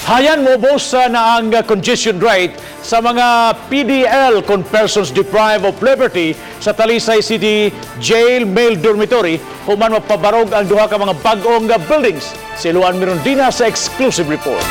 Hayan mo bosa na ang congestion rate sa mga PDL kung persons deprived of liberty sa Talisay City Jail Male Dormitory human mapabarog ang duha ka mga bag-ong buildings. Si Luan Mirondina sa exclusive report.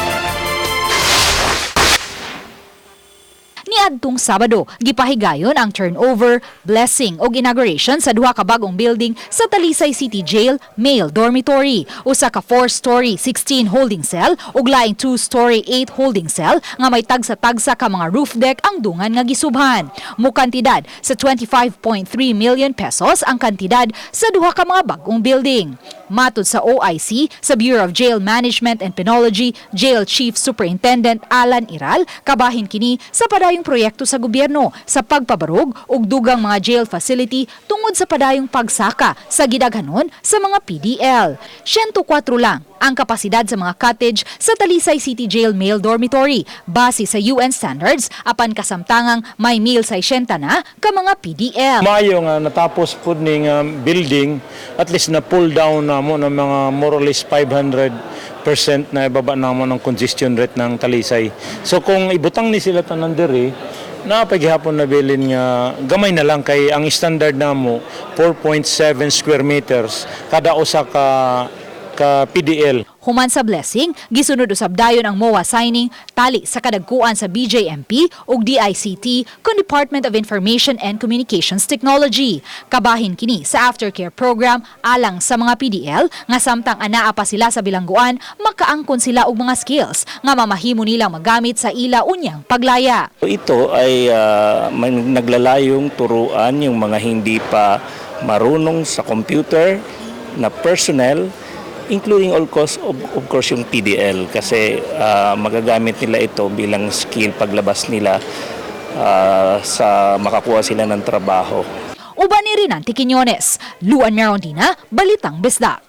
Niadtong Sabado, gipahigayon ang turnover, blessing ug inauguration sa duha ka bag-ong building sa Talisay City Jail Male Dormitory. Usa ka 4-story 16 holding cell ug laing 2-story 8 holding cell nga may tagsa-tagsa ka mga roof deck ang dungan nga gisubhan. Mukantidad sa 25.3 million pesos ang kantidad sa duha ka mga bag-ong building. Matud sa OIC, sa Bureau of Jail Management and Penology, Jail Chief Superintendent Alan Iral, kabahin kini sa padayong proyekto sa gobyerno sa pagpabarog ug dugang mga jail facility tungod sa padayong pagsaka sa gidaghanon sa mga PDL. 104 lang ang kapasidad sa mga cottage sa Talisay City Jail Male Dormitory base sa UN standards apan kasamtangang may 1,600 na ka mga PDL. Mayo nga natapos po ning building, at least na pull down na mo ng mga more or less 500% na ibaba na mo ng congestion rate ng Talisay. So kung ibutang ni sila tanan diri, napaghihapon na bilin nga gamay na lang kay ang standard na mo 4.7 square meters kada usa ka PDL. Human sa blessing, gisunod usab dayon ang MOA signing tali sa kadagkuan sa BJMP ug DICT kon Department of Information and Communications Technology. Kabahin kini sa aftercare program alang sa mga PDL nga samtang anaa pa sila sa bilangguan, makaangkon sila og mga skills nga mamahimo nilang magamit sa ila unyang paglaya. Ito ay may naglalayong turuan yung mga hindi pa marunong sa computer na personnel, including of course yung PDL, kasi magagamit nila ito bilang skill paglabas nila sa makakuha sila ng trabaho. Uban ni Rinanti Quiñones, Luan Mirondina, Balitang Bisdak.